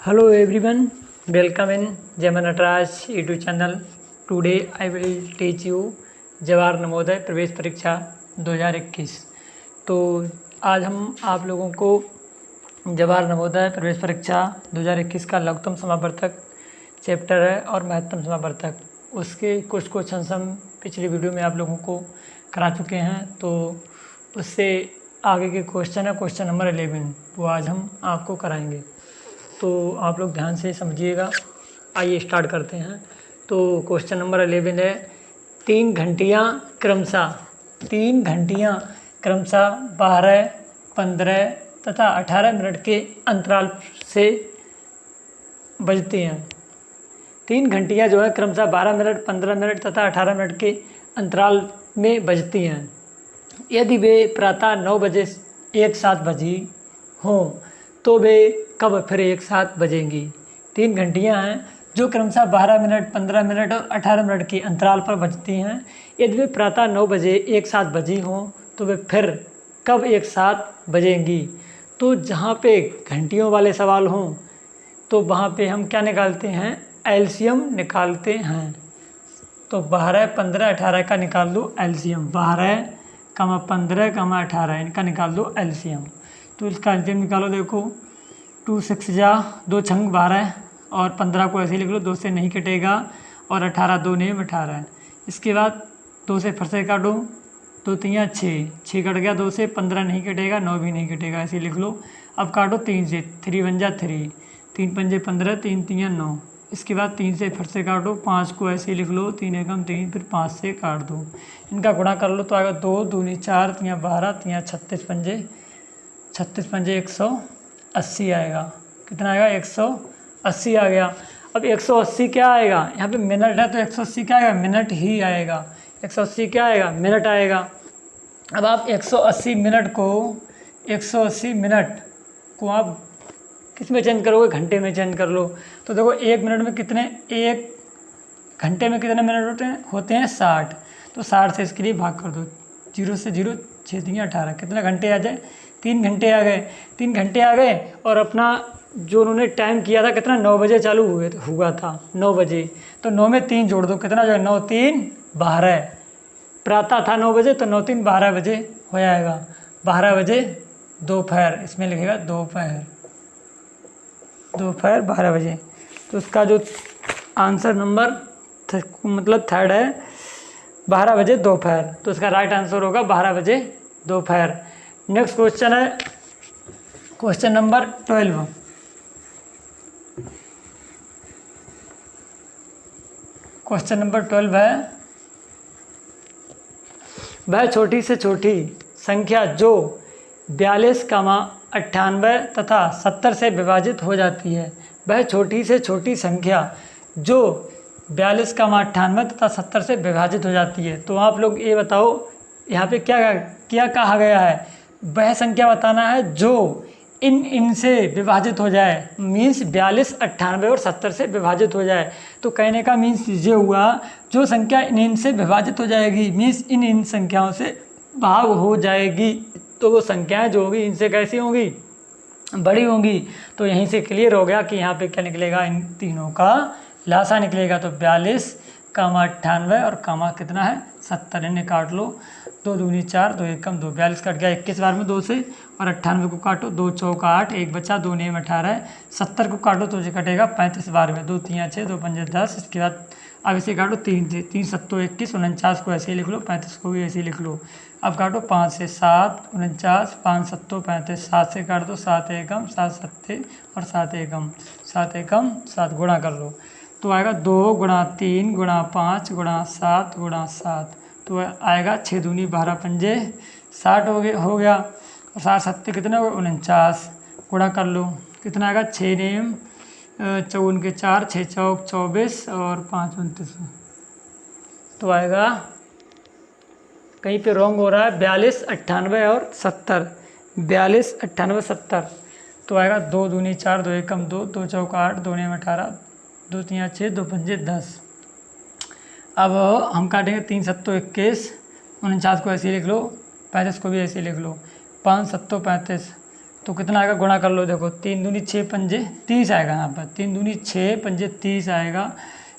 Hello everyone, welcome in Jama Nataraj YouTube channel. Today I will teach you Jawahar Navodaya प्रवेश परीक्षा 2021। तो आज हम आप लोगों को जवाहर नवोदय प्रवेश परीक्षा 2021 का लघुत्तम समावर्तक चैप्टर है और महत्तम समावर्तक, उसके कुछ क्वेश्चन हम पिछली वीडियो में आप लोगों को करा चुके हैं। तो उससे आगे के क्वेश्चन है क्वेश्चन नंबर 11, वो आज हम आपको कराएंगे। तो आप लोग ध्यान से समझिएगा। आइए स्टार्ट करते हैं। तो क्वेश्चन नंबर 11 है, 3 घंटियाँ क्रमशः 12, 15 तथा 18 मिनट के अंतराल से बजती हैं। 3 घंटियाँ जो है क्रमशः 12 मिनट, 15 मिनट तथा 18 मिनट के अंतराल में बजती हैं। यदि वे प्रातः 9 बजे एक साथ बजी हों तो वे कब फिर एक साथ बजेंगी। 3 घंटियाँ हैं जो क्रमशः 12 मिनट, 15 मिनट और 18 मिनट के अंतराल पर बजती हैं। यदि वे प्रातः 9 बजे एक साथ बजी हों तो वे फिर कब एक साथ बजेंगी। तो जहाँ पे घंटियों वाले सवाल हों तो वहाँ पे हम क्या निकालते हैं, एलसीएम निकालते हैं। तो 12, 15, 18 का निकाल दो एलसीएम। 12, 15, 18 इनका निकाल दो एलसीएम। तो इसका एलसीएम निकालो। देखो 2 6 जा 2 छंग 12 और 15 को ऐसे लिख लो, 2 से नहीं कटेगा, और 18 2 नेम 18। इसके बाद 2 से फिर से काटो, 2 3 6 कट गया, 2 से 15 नहीं कटेगा, 9 भी नहीं कटेगा, ऐसे लिख लो। अब काटो 3 से, 3 1 जा 3, 3 5 15, 3 3 9। इसके बाद 3 से फिर से काटो, 5 को ऐसे लिख लो, 3 एकम 3, फिर 5 से काट दो। इनका गुणा कर लो तो आएगा 2 दूनी 4, 3 12, 3 36 पंजे 180 आएगा। कितना आएगा, 180 आ गया। अब 180 क्या आएगा, यहाँ पे मिनट है तो 180 क्या आएगा, मिनट ही आएगा। 180 क्या आएगा, मिनट आएगा। अब आप 180 मिनट को आप किस में चेंज करोगे, घंटे में चेंज कर लो। तो देखो 1 मिनट में कितने, 1 घंटे में कितने मिनट होते हैं 60। तो 60 से इसके लिए भाग कर दो, 0 से 0 6 3 18, कितने घंटे आ जाए, 3 घंटे आ गए। 3 घंटे आ गए और अपना जो उन्होंने टाइम किया था कितना, 9 बजे चालू हुआ था, 9 बजे। तो 9 में 3 जोड़ दो, कितना जो है 9 3 12। प्रातः था 9 बजे तो 9 3 12 बजे हो जाएगा। 12 बजे दोपहर, इसमें लिखेगा दोपहर 12 बजे। तो उसका जो आंसर नंबर मतलब थर्ड है 12 बजे दोपहर। तो इसका राइट आंसर होगा 12 बजे दोपहर। नेक्स्ट क्वेश्चन है क्वेश्चन नंबर 12। क्वेश्चन नंबर 12 है, वह छोटी से छोटी संख्या जो 42, 98 तथा 70 से विभाजित हो जाती है। वह छोटी से छोटी संख्या जो 42, 98 तथा 70 से विभाजित हो जाती है। तो आप लोग ये बताओ यहाँ पे क्या कहा गया है, वह संख्या बताना है जो इनसे विभाजित हो जाए, मीन्स 42, 98 और 70 से विभाजित हो जाए। तो कहने का मीन्स ये हुआ, जो संख्या इनसे विभाजित हो जाएगी मीन्स इन संख्याओं से भाग हो जाएगी, तो वो संख्याएं जो होगी इनसे कैसी होंगी, बड़ी होंगी। तो यहीं से क्लियर हो गया कि यहाँ पे क्या निकलेगा, इन तीनों का लासा निकलेगा। तो 42, 98 और कितना है 70, इन्हें काट लो, 2 दूनी 4, 2 एकम 2, 42 कट गया 21 बार में 2 से, और 98 को काटो, 2 चौका 8, 1 बचा, 2 नेम 18। 70 को काटो तो ये कटेगा 35 बार में, 2 3 6, 2 5 10। इसके बाद अब इसे काटो 3 से, 3 7 21, 49 को ऐसे ही लिख लो, 35 को भी ऐसे ही लिख लो। अब काटो 5 से 7 49, 5 7 35, 7 से काट दो, 7 एकम 7 7 और 7 एकम 7 गुणा कर लो तो आएगा 2 गुणा 3 गुणा 5 गुणा 7 गुणा 7। तो आएगा 6 दूनी 12 पंजे 60 हो गया, और 7 7 कितने हो गए 49। गुणा कर लो, कितना आएगा 6 नेम 54 के 4, 6 चौक 24 और 5 29। तो आएगा, कहीं पे रॉन्ग हो रहा है, 42, 98 और 70, 42, 98, 70। तो आएगा 2 दूनी 4, 2 एकम 2, 2 चौक 8, 2 नेम 18, 2 3 6, 2 पंजे 10। अब हम काटेंगे 3 7 21, 49 को ऐसे लिख लो, 35 को भी ऐसे लिख लो, 5 7 35, तो कितना आएगा, गुणा कर लो। देखो 3 दूनी 6 पंजे 30 आएगा यहाँ पर, 3 दूनी 6 पंजे 30 आएगा।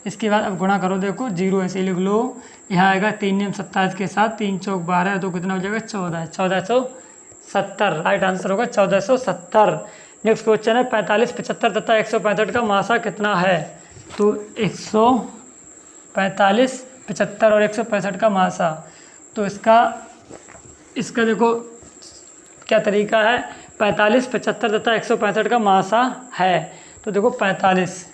इसके बाद अब गुणा करो, देखो 0 ऐसे ही लिख लो। यहाँ आएगा 3 नियम 27 के साथ, 3 चौक 12, तो कितना हो जाएगा 14, 1470। राइट आंसर होगा 1470। नेक्स्ट क्वेश्चन है 45, 75 तथा 165 का मासा कितना है। तो 145, 75 और 165 का मासा, तो इसका देखो क्या तरीका है। 45, 75 तथा 165 का मासा है। तो देखो 45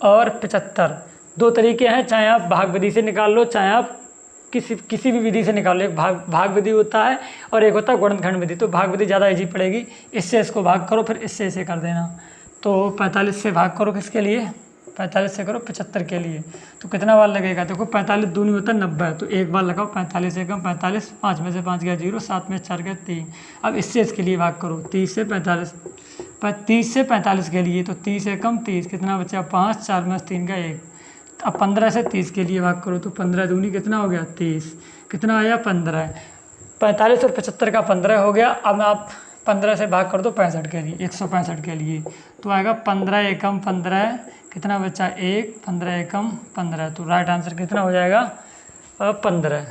और 75 दो तरीके हैं, चाहे आप भाग विधि से निकाल लो, चाहे आप किसी भी विधि से निकाल लो। एक भाग विधि होता है और एक होता है गुणनखंड विधि। तो भाग विधि ज़्यादा इजी पड़ेगी, इससे इसको भाग करो, फिर इससे इसे कर देना। तो 45 से भाग करो किसके लिए, 45 से करो 75 के लिए। तो कितना बार लगेगा, देखो 45 दूनी होता है 90, तो एक बार लगाओ। 45 एकम 45, 5 में से 5 गया 0, 7 में 4 गया 3। अब इससे इसके लिए भाग करो, 30 से 45, 30 से 45 के लिए, तो 30 एकम 30, कितना बचा 5, 4 में 3 का 1। अब 15 से 30 के लिए भाग करो, तो 15 दूनी कितना हो गया 30, कितना आया 15। 45 और 75 का 15 हो गया। अब आप 15 से भाग कर दो 65 के लिए, 165 के लिए, तो आएगा 15 एकम 15, कितना बचा 1, 15 एकम 15। तो राइट आंसर कितना हो जाएगा 15।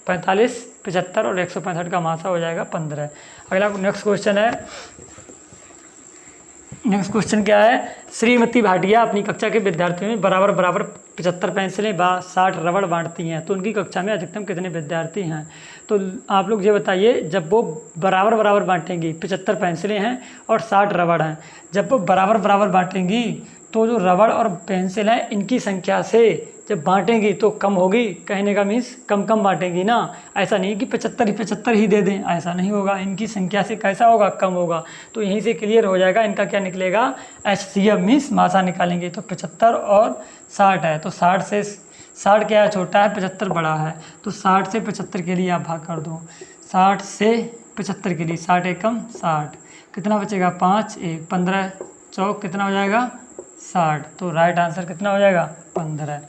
45, 75 और 165 का मासा हो जाएगा 15। अगला नेक्स्ट क्वेश्चन है, नेक्स्ट क्वेश्चन क्या है। श्रीमती भाटिया अपनी कक्षा के विद्यार्थियों में बराबर 75 पेंसिलें 60 रबड़ बांटती हैं, तो उनकी कक्षा में अधिकतम कितने विद्यार्थी हैं। तो आप लोग ये बताइए, जब वो बराबर बांटेंगी, 75 पेंसिलें हैं और 60 रबड़ हैं, जब वो बराबर बांटेंगी तो जो रबड़ और पेंसिल हैं इनकी संख्या से जब बांटेंगी तो कम होगी। कहने का मीन्स कम बांटेंगी ना, ऐसा नहीं कि 75 ही दे दें, ऐसा नहीं होगा। इनकी संख्या से कैसा होगा, कम होगा। तो यहीं से क्लियर हो जाएगा इनका क्या निकलेगा, HCF मीन्स मासा निकालेंगे। तो 75 और 60 है, तो 60 से 60 क्या है, छोटा है, 75 बड़ा है। तो 60 से 75 के लिए आप भाग कर दो, 60 से 75 के लिए, 60 एकम 60, कितना बचेगा 5, 1, 15 चौक कितना हो जाएगा 60। तो राइट आंसर कितना हो जाएगा 15।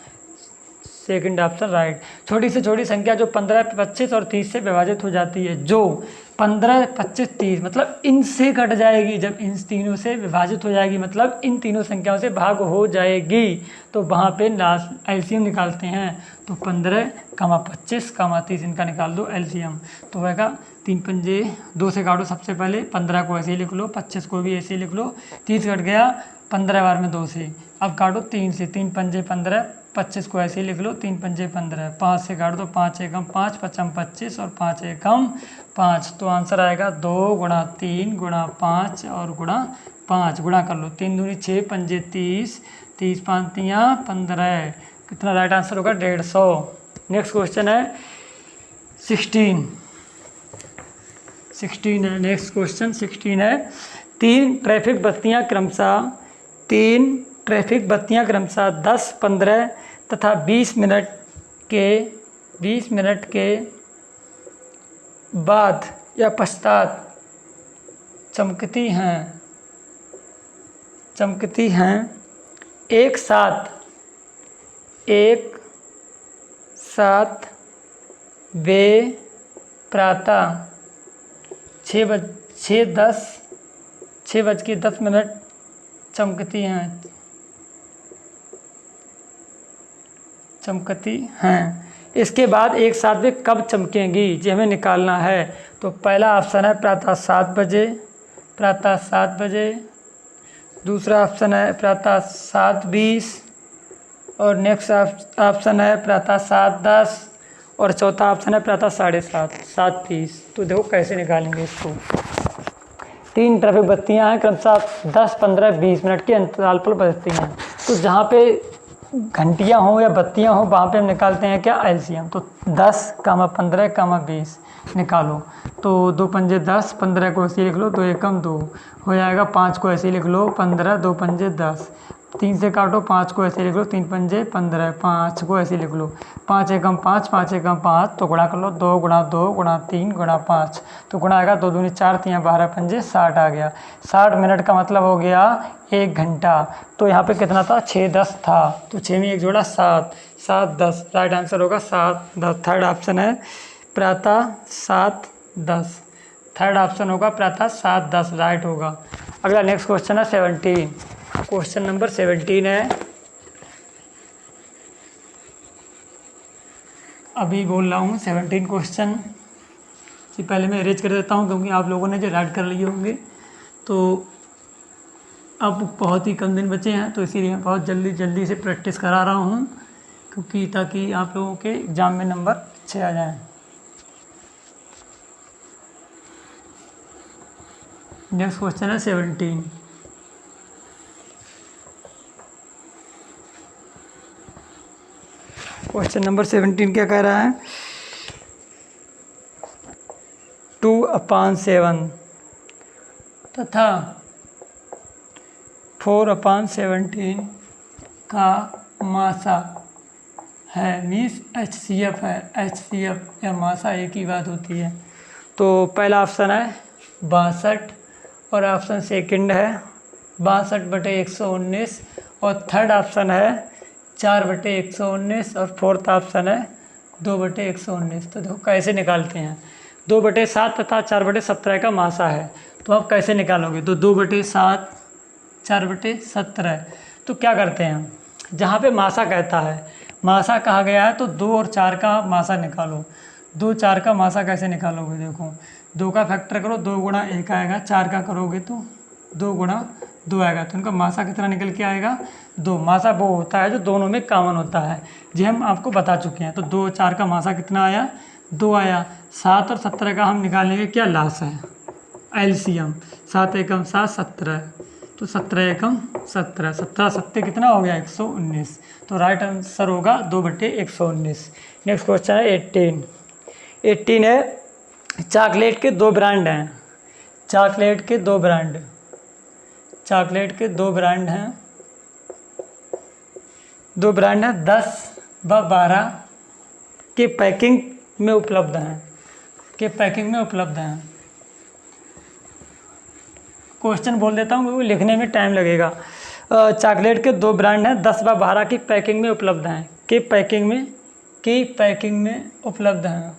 Second option right. छोटी से छोटी संख्या जो 15, 25 और 30 से विभाजित हो जाती है, जो 15, 25, 30 मतलब इनसे कट जाएगी, जब इन तीनों से विभाजित हो जाएगी, मतलब इन तीनों संख्याओं से भाग हो जाएगी, तो वहाँ पे लास्ट एलसीएम निकालते हैं। तो 15, 25, 30 इनका निकाल दो एलसीएम। तो होगा 3 पंजे 2 से काटो सबसे पहले, 15 को ऐसे ही लिख लो, 25 को भी ऐसे ही लिख लो, 30 कट गया 15 बार में 2 से। अब काटो 3 से, 3 पंजे 15, 25 को ऐसे ही लिख लो, 3 पंजे 15, 5 से काट दो, 5 एकम 5, 5 25 और 5 एकम 5। तो आंसर आएगा 2 गुणा 3 गुणा 5 और गुणा 5, गुणा कर लो, 3 दूनी 6 पंजे 30, 30 5 तियाँ 15, कितना राइट आंसर होगा 150। नेक्स्ट क्वेश्चन है 16 है, नेक्स्ट क्वेश्चन 16 है। 3 ट्रैफिक बत्तियाँ क्रमशः 10, 15 तथा 20 मिनट के बाद या पश्चात चमकती हैं एक साथ वे प्रातः 6:10 चमकती हैं। इसके बाद एक साथ वे कब चमकेंगी, ये हमें निकालना है। तो पहला ऑप्शन है प्रातः 7 बजे, दूसरा ऑप्शन है प्रातः 7:20 और नेक्स्ट ऑप्शन है प्रातः 7:10 और चौथा ऑप्शन है प्रातः 7:30, 7:30। तो देखो कैसे निकालेंगे इसको। 3 ट्रैफिक बत्तियां हैं क्रमशः 10, 15, 20 मिनट के अंतराल पर बजती हैं। तो जहाँ पे घंटियाँ हों या बत्तियाँ हों वहाँ पे हम निकालते हैं क्या, एलसीएम। तो 10, 15, 20 निकालो। तो 2 पंजे 10, 15 को ऐसे लिख लो, 2 एकम 2 हो जाएगा, 5 को ऐसे लिख लो 15, 2 पंजे 10, 3 से काटो, 5 को ऐसे लिख लो, 3 पंजे 15, 5 को ऐसे लिख लो, 5 एकम 5, 5 एकम 5, तो गुणा कर लो, 2 गुणा 2 गुणा 3 गुणा 5, तो गुणा आएगा 2 दूनी 4 3 12 पंजे 60 आ गया। 60 मिनट का मतलब हो गया 1 घंटा। तो यहाँ पे कितना था, 6:10 था, तो 6 में 1 जोड़ा 7, 7:10 राइट आंसर होगा 7:10। थर्ड ऑप्शन है प्रातः 7:10। थर्ड ऑप्शन होगा प्रातः 7 10 राइट होगा। अगला नेक्स्ट क्वेश्चन है 17। क्वेश्चन नंबर 17 है, अभी बोल रहा हूँ 17 क्वेश्चन कि पहले मैं अरेंज कर देता हूँ, क्योंकि आप लोगों ने जो राइट कर लिए होंगे तो अब बहुत ही कम दिन बचे हैं, तो इसीलिए मैं बहुत जल्दी जल्दी से प्रैक्टिस करा रहा हूँ, क्योंकि ताकि आप लोगों के एग्ज़ाम में नंबर अच्छे आ जाएं। नेक्स्ट क्वेश्चन है 17। क्वेश्चन नंबर 17 क्या कह रहा है, 2/7 तथा 4/17 का मासा है, मीन्स HCF है। HCF या मासा एक ही बात होती है। तो पहला ऑप्शन है 62 और ऑप्शन सेकंड है 62/119 और थर्ड ऑप्शन है 4/119 और फोर्थ ऑप्शन है 2/119। तो देखो कैसे निकालते हैं, 2/7 तथा 4/17 का मासा है, तो आप कैसे निकालोगे, तो 2/7 4/17। तो क्या करते हैं, जहाँ पे मासा कहता है, मासा कहा गया है तो 2 और 4 का मासा निकालो। 2 4 का मासा कैसे निकालोगे, देखो 2 का फैक्टर करो, 2 गुणा 1 आएगा, 4 का करोगे तो 2 गुणा 2 आएगा, तो उनका मासा कितना निकल के आएगा 2। मासा वो होता है जो दोनों में कॉमन होता है, जी हम आपको बता चुके हैं। तो 2 और 4 का मासा कितना आया 2 आया। 7 और 17 का हम निकालेंगे क्या लास है, LCM। 7 एकम 7 17, तो 17 एकम 17, 17 7 कितना हो गया 119। तो राइट आंसर होगा 2/119। नेक्स्ट क्वेश्चन है 18। 18 है, चॉकलेट के 2 ब्रांड हैं। चॉकलेट के 2 ब्रांड, चॉकलेट के 2 ब्रांड हैं, 2 ब्रांड हैं 10 व 12 के पैकिंग में उपलब्ध हैं, के पैकिंग में उपलब्ध हैं। क्वेश्चन बोल देता हूँ क्योंकि लिखने में टाइम लगेगा। चॉकलेट के 2 ब्रांड हैं 10 व 12 की पैकिंग में उपलब्ध हैं, के पैकिंग में, की पैकिंग में उपलब्ध हैं,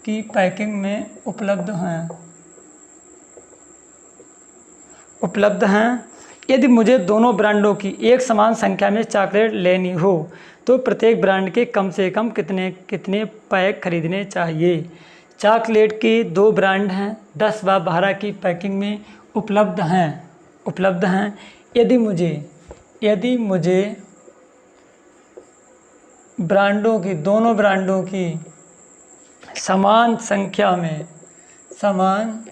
की पैकिंग में उपलब्ध हैं, उपलब्ध हैं। यदि मुझे दोनों ब्रांडों की एक समान संख्या में चॉकलेट लेनी हो तो प्रत्येक ब्रांड के कम से कम कितने कितने पैक खरीदने चाहिए। चॉकलेट के 2 ब्रांड हैं 10 व 12 की पैकिंग में उपलब्ध हैं, उपलब्ध हैं। यदि मुझे ब्रांडों की, दोनों ब्रांडों की समान संख्या में, समान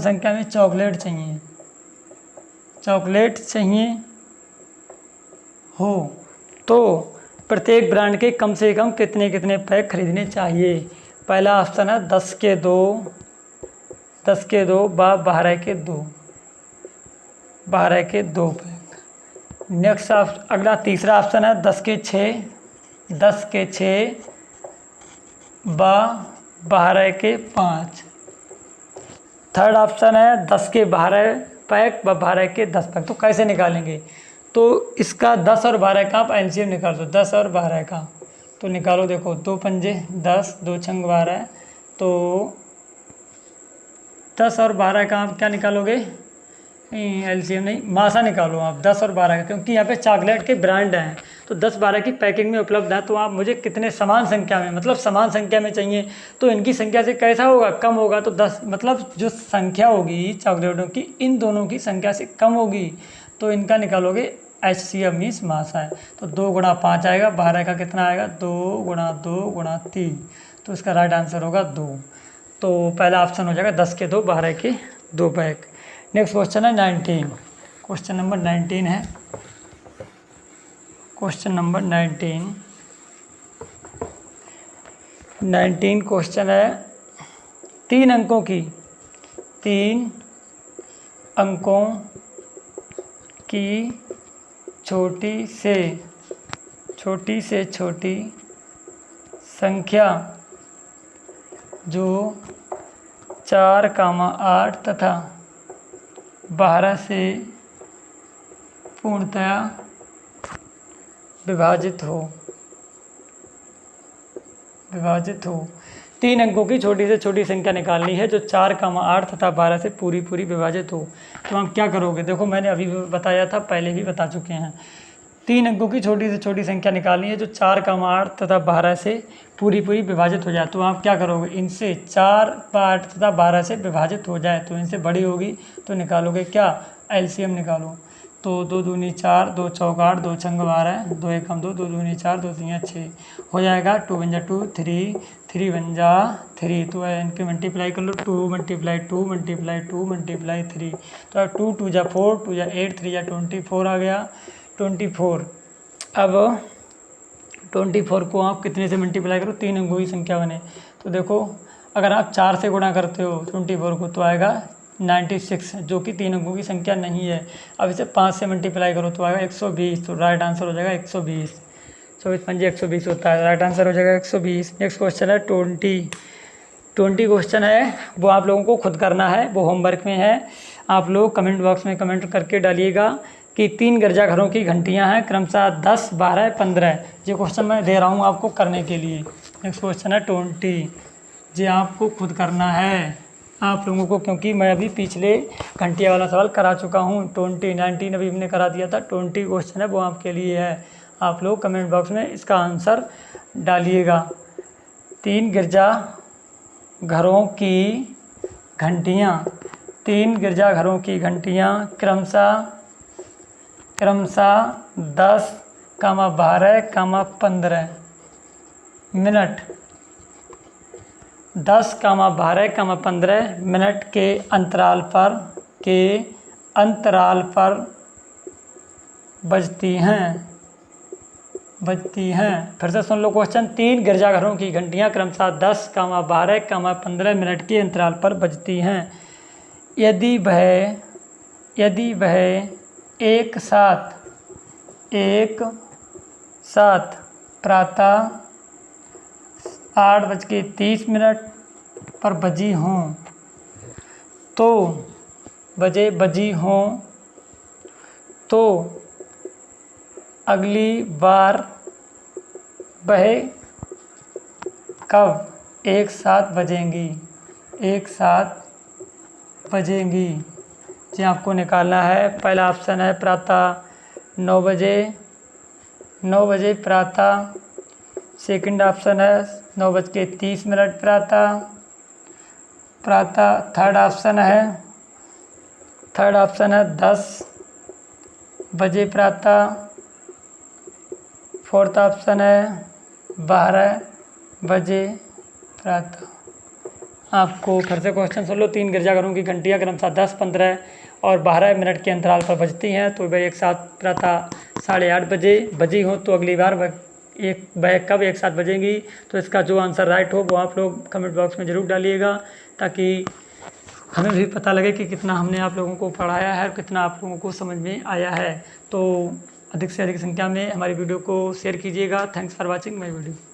संख्या में चॉकलेट चाहिए, चॉकलेट चाहिए हो तो प्रत्येक ब्रांड के कम से कम कितने कितने पैक खरीदने चाहिए। पहला ऑप्शन है 10 के 2, 10 के 2 व 12 के 2, 12 के 2 पैक। नेक्स्ट अगला तीसरा ऑप्शन है 10 के 6, 10 के 6 व 12 के 5। थर्ड ऑप्शन है 10 के 12 पैक व 12 के 10 पैक। तो कैसे निकालेंगे, तो इसका 10 और 12 का आप एलसीएम निकाल दो, 10 और 12 का तो निकालो। देखो 2 पंजे 10, 2 छंग 12, तो 10 और 12 का आप क्या निकालोगे, एलसीएम नहीं, मासा निकालो आप 10 और 12 का, क्योंकि यहाँ पे चॉकलेट के ब्रांड हैं तो 10 12 की पैकिंग में उपलब्ध है। तो आप मुझे कितने समान संख्या में, मतलब समान संख्या में चाहिए, तो इनकी संख्या से कैसा होगा, कम होगा। तो 10 मतलब जो संख्या होगी चॉकलेटों की इन दोनों की संख्या से कम होगी, तो इनका निकालोगे HCF मीन्स मासा है। तो 2 गुणा 5 आएगा, 12 का कितना आएगा 2 गुणा 2 गुणा 3, तो इसका राइट आंसर होगा 2। तो पहला ऑप्शन हो जाएगा 10 के 2 12 के 2 पैक। नेक्स्ट क्वेश्चन है 19। क्वेश्चन नंबर 19 है, क्वेश्चन नंबर 19 क्वेश्चन है 3 अंकों की, 3 अंकों की छोटी से छोटी संख्या जो 4, 8 तथा 12 से पूर्णतया विभाजित हो। विभाजित हो। 3 अंकों की छोटी से छोटी संख्या निकालनी है जो 4, 8 तथा 12 से पूरी पूरी विभाजित हो। तो आप क्या करोगे? देखो मैंने अभी भी बताया था, पहले भी बता चुके हैं। 3 अंकों की छोटी से छोटी संख्या निकालनी है जो 4, 8 तथा 12 से पूरी पूरी विभाजित हो जाए। तो आप क्या करोगे? इनसे 4, 8 तथा 12 से विभाजित हो जाए तो इनसे बड़ी होगी तो निकालोगे क्या? एलसीएम निकालो। तो 2 दूनी 4, 2 चौक 8, 2 छंग 12, 2 एकम 2, 2 दूनी 4, 2 तीन 6 हो जाएगा। 2 वन जा 2, 3, 3 वन जा 3। तो इनके मल्टीप्लाई कर लो, 2 मल्टीप्लाई 2 मल्टीप्लाई 2 मल्टीप्लाई 3। तो अब 2 2 जा 4, 2 जा 8, 3 जा 24 आ गया 24। अब 24 को आप कितने से मल्टीप्लाई करो? 3 अंकों की संख्या बने। तो देखो अगर आप 4 से गुणा करते हो 24 को तो आएगा 96, जो कि 3 अंकों की संख्या नहीं है। अब इसे 5 से मल्टीप्लाई करो तो आएगा 120। तो राइट आंसर हो जाएगा 120। 24 पंजे 120 होता है, राइट आंसर हो जाएगा 120। नेक्स्ट क्वेश्चन है 20 क्वेश्चन है, वो आप लोगों को खुद करना है, वो होमवर्क में है। आप लोग कमेंट बॉक्स में कमेंट करके डालिएगा कि 3 गिरजाघरों की घंटियाँ हैं क्रमशः 10, 12, 15। ये क्वेश्चन मैं दे रहा हूँ आपको करने के लिए। नेक्स्ट क्वेश्चन है 20, ये आपको खुद करना है आप लोगों को, क्योंकि मैं अभी पिछले घंटिया वाला सवाल करा चुका हूँ। 20, 19 अभी हमने करा दिया था। 20 क्वेश्चन है वो आपके लिए है। आप लोग कमेंट बॉक्स में इसका आंसर डालिएगा। 3 गिरजाघरों की घंटियाँ, 3 गिरजाघरों की घंटियाँ क्रमशः 10, 12, 15 मिनट, 10, 12, 15 मिनट के अंतराल पर बजती हैं। फिर से सुन लो क्वेश्चन। 3 गिरजाघरों की घंटियां क्रमशः 10, 12, 15 मिनट के अंतराल पर बजती हैं। यदि वह एक साथ प्रातः 8:30 पर बजी हों तो अगली बार वह कब एक साथ बजेंगी? जी आपको निकालना है। पहला ऑप्शन है प्रातः 9 बजे प्रातः। सेकंड ऑप्शन है 9:30 प्रातः। थर्ड ऑप्शन है 10 बजे प्रातः। फोर्थ ऑप्शन है 12 बजे प्रातः। आपको फिर से क्वेश्चन सुन लो। 3 गिरजाघरों की घंटियाँ क्रमशः 10, 15 और 12 मिनट के अंतराल पर बजती हैं। तो वह एक साथ प्रातः 8:30 बजे बजी हो तो अगली बार वह कब एक साथ बजेंगी? तो इसका जो आंसर राइट हो वो आप लोग कमेंट बॉक्स में ज़रूर डालिएगा, ताकि हमें भी पता लगे कि कितना हमने आप लोगों को पढ़ाया है और कितना आप लोगों को समझ में आया है। तो अधिक से अधिक संख्या में हमारी वीडियो को शेयर कीजिएगा। Thanks for watching my video.